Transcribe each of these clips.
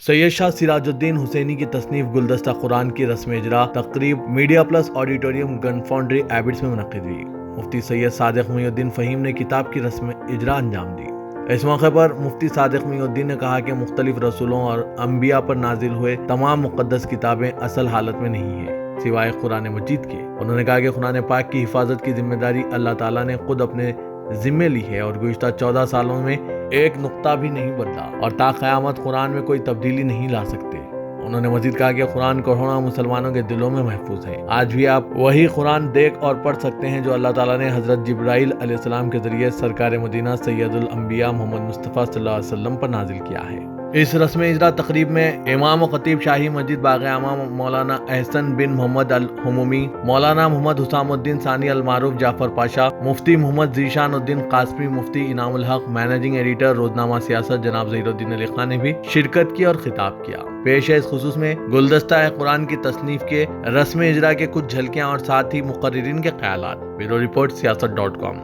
سید شاہ سراج الدین حسینی کی تصنیف گلدستہ قرآن کی رسم اجرا تقریب میڈیا پلس آڈیٹوریم گن فاؤنڈری ایبٹس میں منعقد ہوئی۔ مفتی سید صادق محی الدین فہیم نے کتاب کی رسم اجرا انجام دی۔ اس موقع پر مفتی صادق محی الدین نے کہا کہ مختلف رسولوں اور انبیاء پر نازل ہوئے تمام مقدس کتابیں اصل حالت میں نہیں ہیں سوائے قرآن مجید کے۔ انہوں نے کہا کہ قرآن پاک کی حفاظت کی ذمہ داری اللہ تعالیٰ نے خود اپنے ذمے لی ہے اور گزشتہ 14 سالوں میں ایک نقطہ بھی نہیں بدلا اور تا قیامت قرآن میں کوئی تبدیلی نہیں لا سکتے۔ انہوں نے مزید کہا کہ قرآن کروڑوں مسلمانوں کے دلوں میں محفوظ ہے۔ آج بھی آپ وہی قرآن دیکھ اور پڑھ سکتے ہیں جو اللہ تعالیٰ نے حضرت جبرائیل علیہ السلام کے ذریعے سرکار مدینہ سید الانبیاء محمد مصطفیٰ صلی اللہ علیہ وسلم پر نازل کیا ہے۔ اس رسم اجرا تقریب میں امام و خطیب شاہی مسجد باغ امام مولانا احسن بن محمد الحمومی، مولانا محمد حسام الدین ثانی المعروف جعفر پاشا، مفتی محمد ذیشان الدین قاسمی، مفتی انعام الحق، مینیجنگ ایڈیٹر روزنامہ سیاست جناب ظہیر الدین علی خان نے بھی شرکت کی اور خطاب کیا۔ پیش ہے اس خصوص میں گلدستہ قرآن کی تصنیف کے رسم اجرا کے کچھ جھلکیاں اور ساتھ ہی مقررین کے خیالات۔ بیورو رپورٹ سیاست.com۔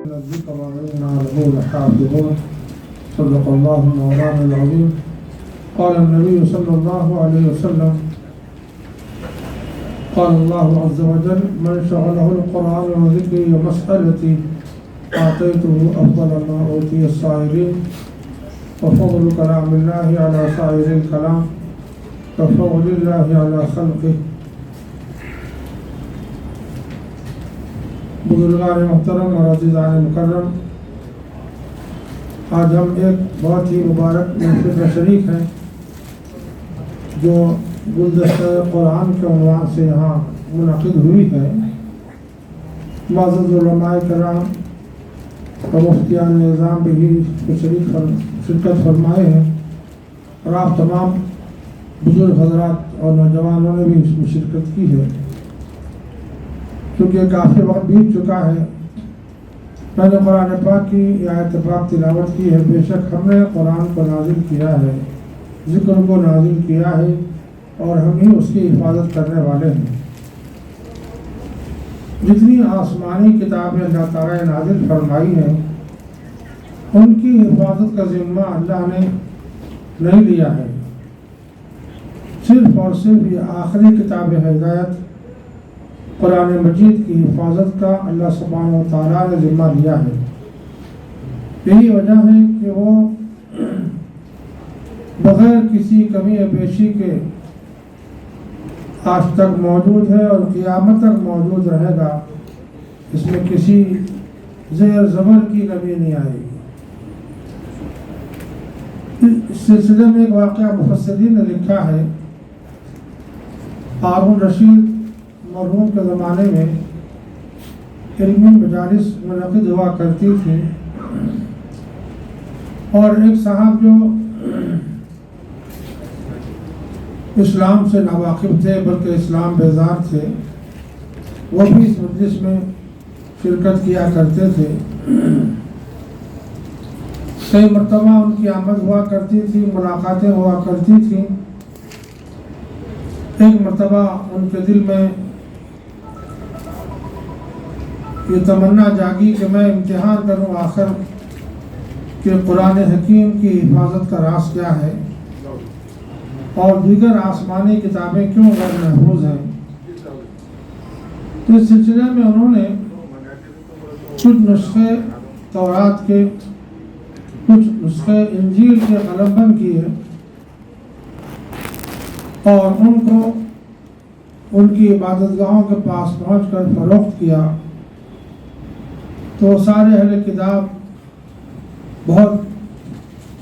الذكر وإنا له لحافظون صدق الله مولانا العظيم قال النبي صلى الله عليه وسلم قال الله عز وجل من شغله القرآن وذكري ومسألتي أعطيته أفضل ما أوتي السائرين وفضل كلام الله على سائر الكلام وفضل الله على خلقه۔ بزرگان محترم اور عزیزان مکرم، آج ہم ایک بہت ہی مبارک محفل میں شریک ہیں جو گلدستہ قرآن کے عنوان سے یہاں منعقد ہوئی ہے۔ معزز علماء کرام اور مفتیان نظام بھی شرکت فرمائے ہیں اور آپ تمام بزرگ حضرات اور نوجوانوں نے بھی اس میں شرکت کی ہے۔ کیونکہ کافی وقت بیت چکا ہے، میں نے قرآن پاک کی آیت پاک تلاوت کی ہے۔ بے شک ہم نے قرآن کو نازل کیا ہے، ذکر کو نازل کیا ہے اور ہم ہی اس کی حفاظت کرنے والے ہیں۔ جتنی آسمانی کتابیں اللہ تعالیٰ نے نازل فرمائی ہیں ان کی حفاظت کا ذمہ اللہ نے نہیں لیا ہے، صرف اور صرف یہ آخری کتاب ہدایت قرآن مجید کی حفاظت کا اللہ سبحانہ و تعالیٰ نے ذمہ لیا ہے۔ یہی وجہ ہے کہ وہ بغیر کسی کمی بیشی کے آج تک موجود ہے اور قیامت تک موجود رہے گا۔ اس میں کسی زیر زبر کی کمی نہیں آئے گی۔ اس سلسلے میں ایک واقعہ مفسرین نے لکھا ہے۔ ہارون رشید مرحوم کے زمانے میں علمی مجالس منعقد ہوا کرتی تھی اور ایک صاحب جو اسلام سے ناواقف تھے بلکہ اسلام بیزار تھے، وہ بھی اس مجلس میں شرکت کیا کرتے تھے۔ کئی مرتبہ ان کی آمد ہوا کرتی تھی، ملاقاتیں ہوا کرتی تھیں۔ ایک مرتبہ ان کے دل میں یہ تمنا جاگی کہ میں امتحان کروں آخر کہ قرآن حکیم کی حفاظت کا راز کیا ہے اور دیگر آسمانی کتابیں کیوں غیر محفوظ ہیں۔ تو اس سلسلے میں انہوں نے کچھ نسخے تورات کے، کچھ نسخے انجیل کے قلم بند کیے اور ان کو ان کی عبادت گاہوں کے پاس پہنچ کر فروخت کیا۔ تو سارے اہل کتاب بہت